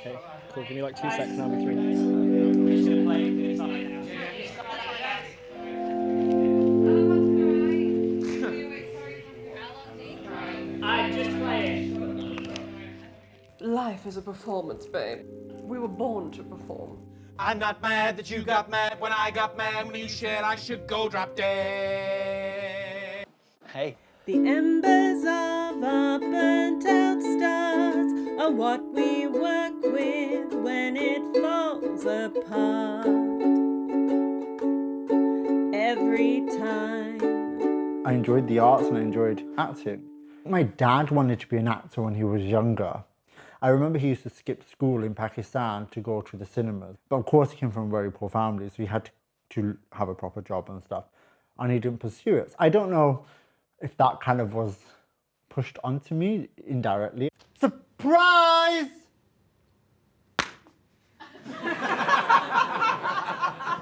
Okay, cool. Give me like 2 seconds and I'll be through. Life is a performance, babe. We were born to perform. I'm not mad that you got mad when I got mad when you said I should go drop dead. Hey. The embers of our burnt out stars are what we work with when it falls apart. Every time. I enjoyed the arts and I enjoyed acting. My dad wanted to be an actor when he was younger. I remember he used to skip school in Pakistan to go to the cinemas. But of course he came from a very poor family, so he had to have a proper job and stuff. And he didn't pursue it. I don't know if that kind of was pushed onto me indirectly. Surprise!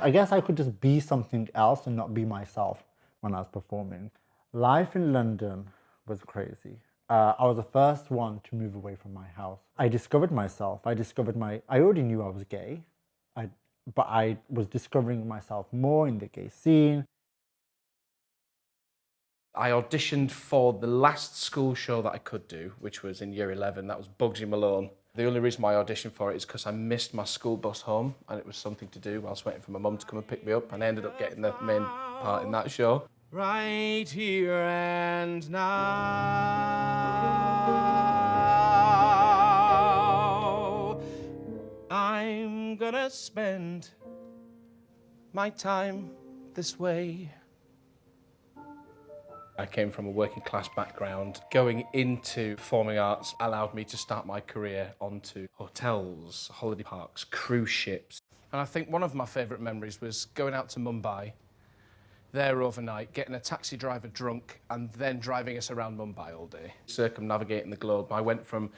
I guess I could just be something else and not be myself when I was performing. Life in London was crazy. I was the first one to move away from my house. I discovered myself. I already knew I was gay, but I was discovering myself more in the gay scene. I auditioned for the last school show that I could do, which was in year 11. That was Bugsy Malone. The only reason why I auditioned for it is because I missed my school bus home and it was something to do whilst waiting for my mum to come and pick me up, and I ended up getting the main part in that show. Right here and now, I'm gonna spend my time this way. I came from a working class background. Going into performing arts allowed me to start my career onto hotels, holiday parks, cruise ships. And I think one of my favourite memories was going out to Mumbai, there overnight, getting a taxi driver drunk and then driving us around Mumbai all day, circumnavigating the globe. I went from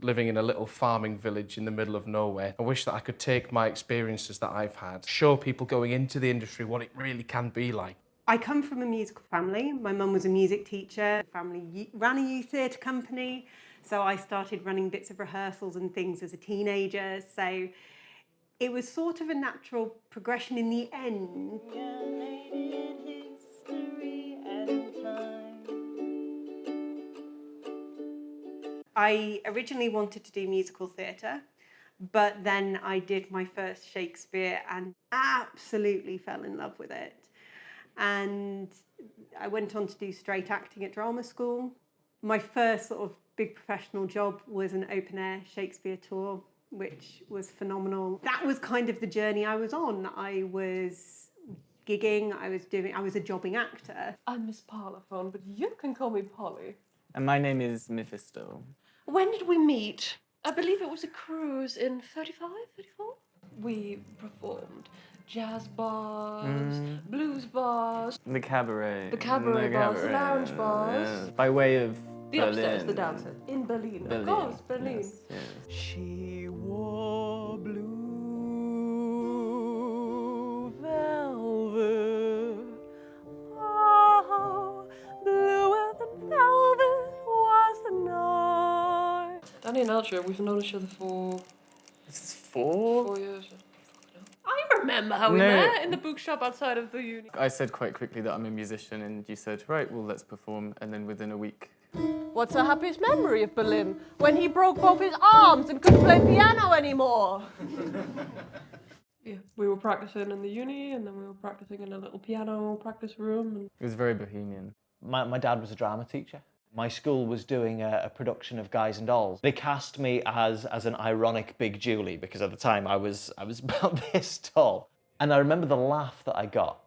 living in a little farming village in the middle of nowhere. I wish that I could take my experiences that I've had, show people going into the industry what it really can be like. I come from a musical family. My mum was a music teacher. The family ran a youth theatre company. So I started running bits of rehearsals and things as a teenager. So it was sort of a natural progression in the end. I originally wanted to do musical theatre, but then I did my first Shakespeare and absolutely fell in love with it. And I went on to do straight acting at drama school. My first sort of big professional job was an open air Shakespeare tour, which was phenomenal. That was kind of the journey I was on. I was gigging, I was a jobbing actor. I'm Miss Parlophone, but you can call me Polly. And my name is Mephisto. When did we meet? I believe it was a cruise in 35, 34? We performed jazz bars, blues bars, The cabaret. the cabaret bars, the lounge bars. Yeah. By way of The Berlin. upstairs, the downstairs. In Berlin, of course, Berlin. Yes, yes. She wore blue velvet. Oh, bluer than velvet was the night. Danny and Elcher, we've known each other for This is 4? 4 years. I remember how we No. met in the bookshop outside of the uni. I said quite quickly that I'm a musician, and you said, right, well, let's perform. And then within a week, What's the happiest memory of Berlin? When he broke both his arms and couldn't play piano anymore. Yeah, we were practicing in the uni, and then we were practicing in a little piano practice room. And it was very bohemian. My dad was a drama teacher. My school was doing a production of Guys and Dolls. They cast me as an ironic Big Julie because at the time I was about this tall. And I remember the laugh that I got.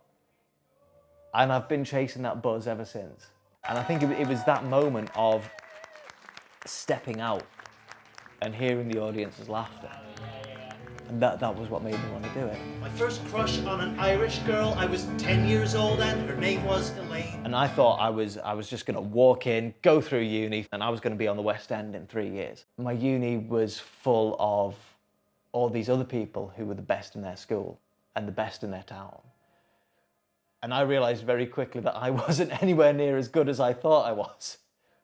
And I've been chasing that buzz ever since. And I think it was that moment of stepping out and hearing the audience's laughter. And that was what made me want to do it. My first crush on an Irish girl, I was 10 years old and her name was Elaine. And I thought I was just going to walk in, go through uni, and I was going to be on the West End in 3 years. My uni was full of all these other people who were the best in their school and the best in their town. And I realised very quickly that I wasn't anywhere near as good as I thought I was.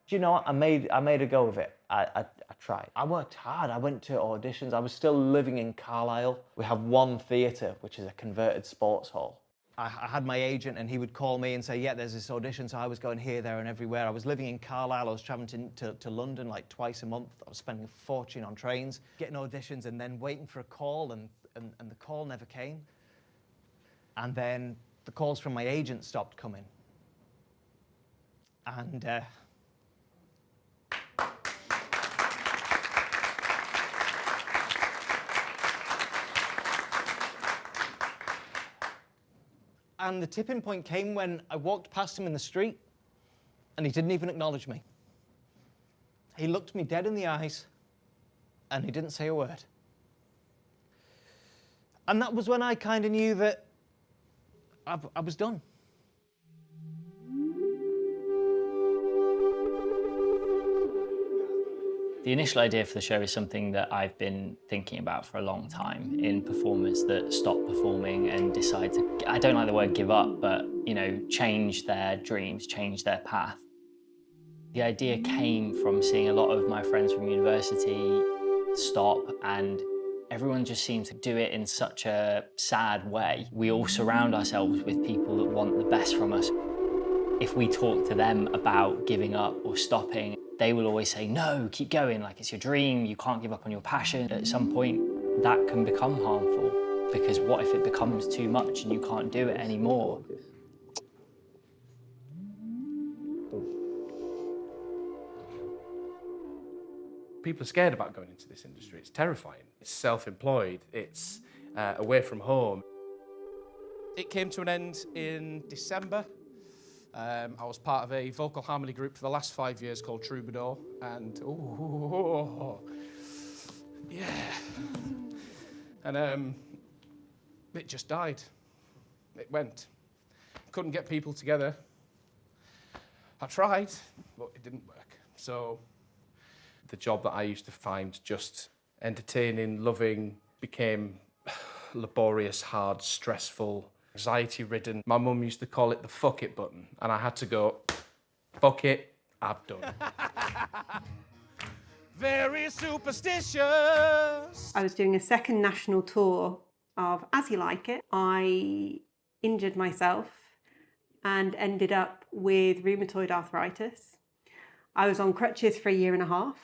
Do you know what? I made a go of it. I tried. I worked hard. I went to auditions. I was still living in Carlisle. We have one theatre, which is a converted sports hall. I had my agent and he would call me and say, yeah, there's this audition. So I was going here, there and everywhere. I was living in Carlisle. I was traveling to London like twice a month. I was spending a fortune on trains, getting auditions and then waiting for a call and the call never came. And then the calls from my agent stopped coming. And the tipping point came when I walked past him in the street and he didn't even acknowledge me. He looked me dead in the eyes and he didn't say a word. And that was when I kind of knew that I was done. The initial idea for the show is something that I've been thinking about for a long time in performers that stop performing and decide to, I don't like the word give up, but, you know, change their dreams, change their path. The idea came from seeing a lot of my friends from university stop, and everyone just seems to do it in such a sad way. We all surround ourselves with people that want the best from us. If we talk to them about giving up or stopping, they will always say, no, keep going, like it's your dream, you can't give up on your passion. At some point, that can become harmful, because what if it becomes too much and you can't do it anymore? People are scared about going into this industry. It's terrifying. It's self-employed. It's away from home. It came to an end in December. I was part of a vocal harmony group for the last 5 years called Troubadour, and yeah. And it just died. It went. Couldn't get people together. I tried, but it didn't work. So the job that I used to find just entertaining, loving, became laborious, hard, stressful, anxiety-ridden. My mum used to call it the fuck it button, and I had to go, fuck it, I've done. Very superstitious. I was doing a second national tour of As You Like It. I injured myself and ended up with rheumatoid arthritis. I was on crutches for 1.5 years.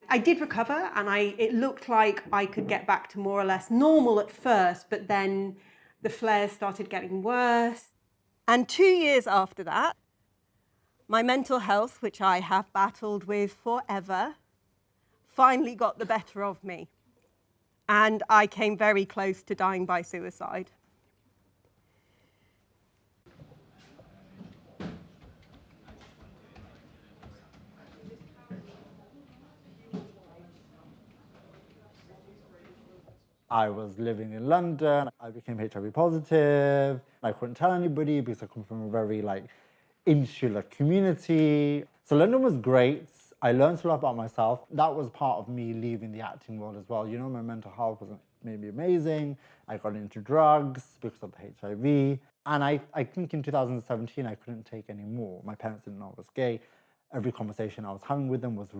I did recover, and it looked like I could get back to more or less normal at first, but then the flares started getting worse. And 2 years after that, my mental health, which I have battled with forever, finally got the better of me. And I came very close to dying by suicide. I was living in London. I became HIV positive. I couldn't tell anybody because I come from a very insular community. So London was great. I learned a lot about myself. That was part of me leaving the acting world as well. You know, my mental health wasn't maybe amazing. I got into drugs because of the HIV. And I think in 2017, I couldn't take any more. My parents didn't know I was gay. Every conversation I was having with them was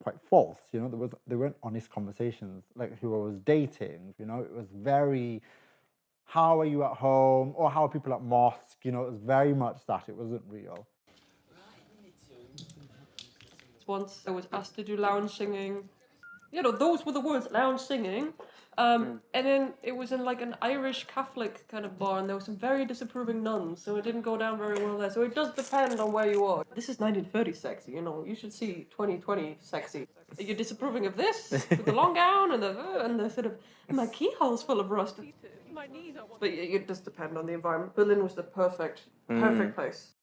quite false. You know, they weren't honest conversations, like who I was dating. You know, it was very, how are you at home? Or how are people at mosque? You know, it was very much that. It wasn't real. Once I was asked to do lounge singing. You know, those were the words, lounge singing. And then it was in an Irish Catholic kind of bar, and there were some very disapproving nuns, so it didn't go down very well there. So it does depend on where you are. This is 1930 sexy, you know, you should see 2020 sexy. Are you disapproving of this? With the long gown and the sort of, my keyhole's full of rust. But it does depend on the environment. Berlin was the perfect place.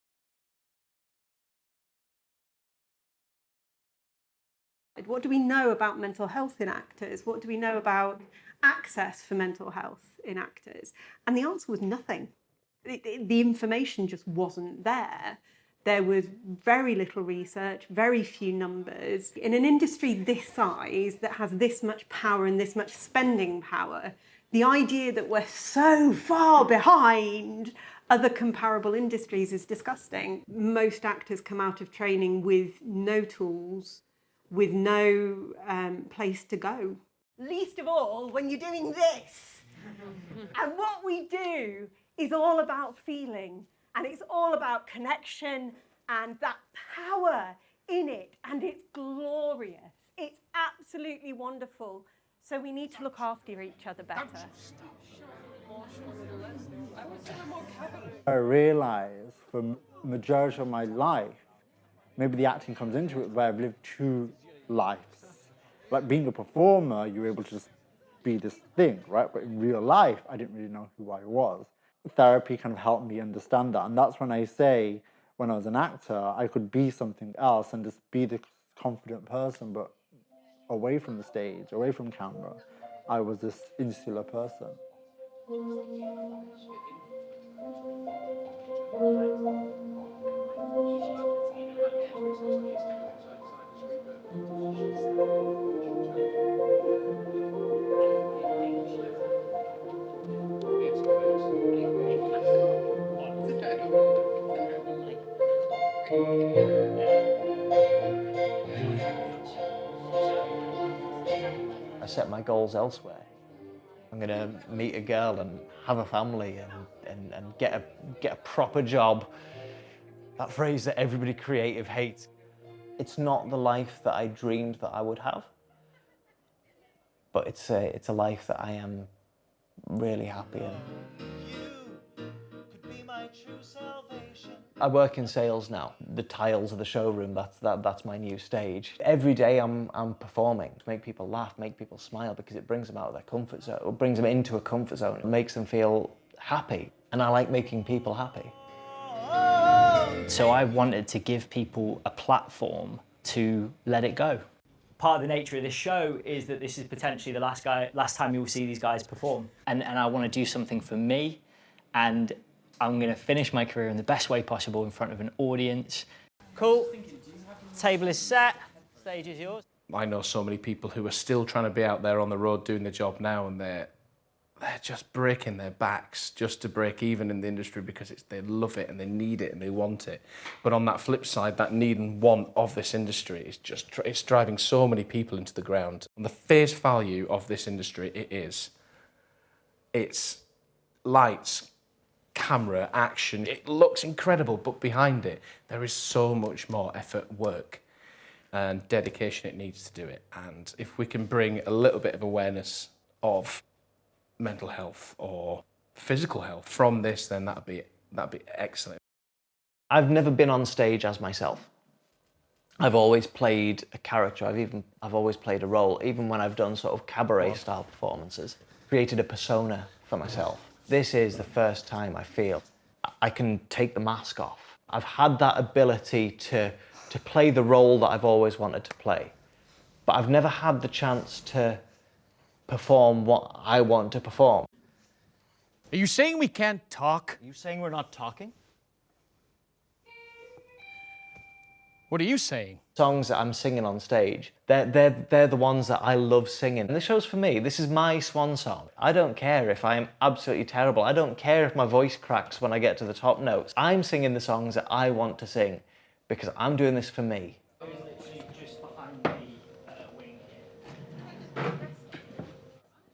What do we know about mental health in actors? What do we know about access for mental health in actors? And the answer was nothing. The information just wasn't there. There was very little research, very few numbers. In an industry this size that has this much power and this much spending power, The idea that we're so far behind other comparable industries is disgusting. Most actors come out of training with no tools, with no place to go. Least of all when you're doing this. And what we do is all about feeling, and it's all about connection and that power in it, and it's glorious. It's absolutely wonderful. So we need to look after each other better. I realise for the majority of my life, maybe the acting comes into it, where I've lived two lives. Like being a performer, you're able to just be this thing, right? But in real life, I didn't really know who I was. Therapy kind of helped me understand that. And that's when I say, when I was an actor, I could be something else and just be the confident person, but away from the stage, away from camera, I was this insular person. I set my goals elsewhere. I'm going to meet a girl and have a family and get a proper job. That phrase that everybody creative hates. It's not the life that I dreamed that I would have, but it's a life that I am really happy in. I work in sales now. The tiles of the showroom, that's my new stage. Every day I'm performing to make people laugh, make people smile, because it brings them out of their comfort zone, or brings them into a comfort zone. It makes them feel happy, and I like making people happy. So I wanted to give people a platform to let it go. Part of the nature of this show is that this is potentially the last time you'll see these guys perform. And I want to do something for me, and I'm going to finish my career in the best way possible in front of an audience. Cool. Table is set. Stage is yours. I know so many people who are still trying to be out there on the road doing the job now, and they're just breaking their backs just to break even in the industry because they love it and they need it and they want it. But on that flip side, that need and want of this industry is it's driving so many people into the ground. And the face value of this industry, it's lights, camera, action. It looks incredible, but behind it, there is so much more effort, work, and dedication it needs to do it. And if we can bring a little bit of awareness of mental health or physical health from this, then that'd be excellent. I've never been on stage as myself. I've always played a character. I've always played a role, even when I've done sort of cabaret style performances. Created a persona for myself. This is the first time I feel I can take the mask off. I've had that ability to play the role that I've always wanted to play, but I've never had the chance to perform what I want to perform. Are you saying we can't talk? Are you saying we're not talking? What are you saying? Songs that I'm singing on stage, they're the ones that I love singing. And the show's for me. This is my swan song. I don't care if I'm absolutely terrible. I don't care if my voice cracks when I get to the top notes. I'm singing the songs that I want to sing because I'm doing this for me.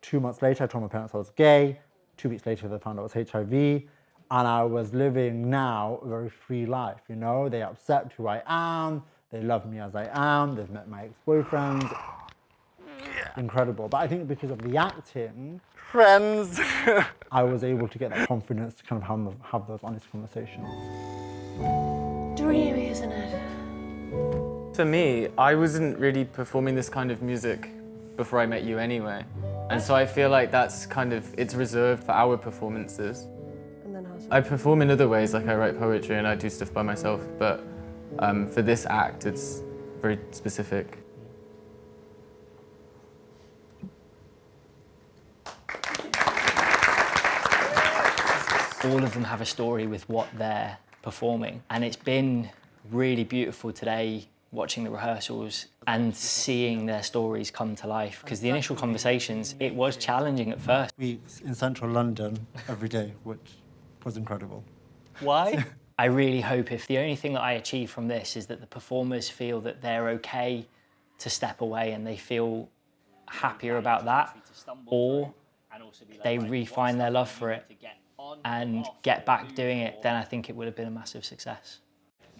2 months later, I told my parents I was gay. 2 weeks later, they found out I was HIV. And I was living now a very free life, you know? They accept who I am. They love me as I am. They've met my ex-boyfriends. Incredible. But I think because of the acting, friends, I was able to get that confidence to kind of have those honest conversations. Dreamy, isn't it? For me, I wasn't really performing this kind of music before I met you anyway. And so I feel like it's reserved for our performances. And then how's it? I perform in other ways, like I write poetry and I do stuff by myself, but for this act, it's very specific. All of them have a story with what they're performing, and it's been really beautiful today watching the rehearsals and seeing their stories come to life. Because the initial conversations, it was challenging at first. Weeks in central London every day, which was incredible. Why? I really hope if the only thing that I achieve from this is that the performers feel that they're okay to step away and they feel happier about that, or they refine their love for it and get back doing it, then I think it would have been a massive success.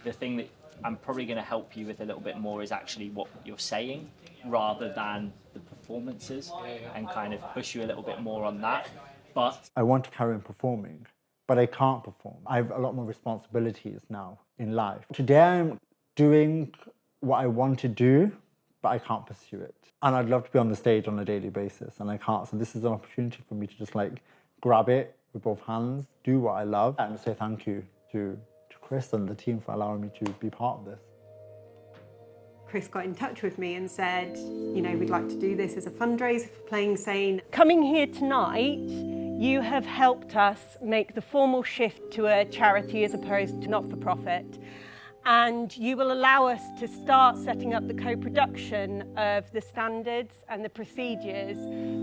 The thing that I'm probably going to help you with a little bit more is actually what you're saying rather than the performances, and kind of push you a little bit more on that. But I want to carry on performing, but I can't perform. I have a lot more responsibilities now in life. Today I'm doing what I want to do, but I can't pursue it. And I'd love to be on the stage on a daily basis, and I can't. So this is an opportunity for me to just like grab it with both hands, do what I love, and say thank you to Chris and the team for allowing me to be part of this. Chris got in touch with me and said, you know, we'd like to do this as a fundraiser for Playing Sane. Coming here tonight, you have helped us make the formal shift to a charity as opposed to not-for-profit. And you will allow us to start setting up the co-production of the standards and the procedures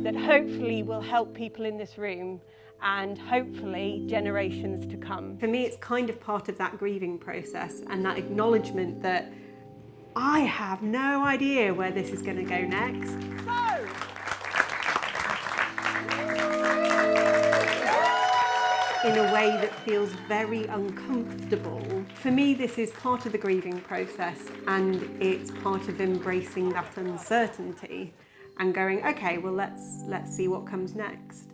that hopefully will help people in this room and hopefully generations to come. For me, it's kind of part of that grieving process and that acknowledgement that I have no idea where this is going to go next. In a way that feels very uncomfortable. For me, this is part of the grieving process, and it's part of embracing that uncertainty and going, okay, well, let's see what comes next.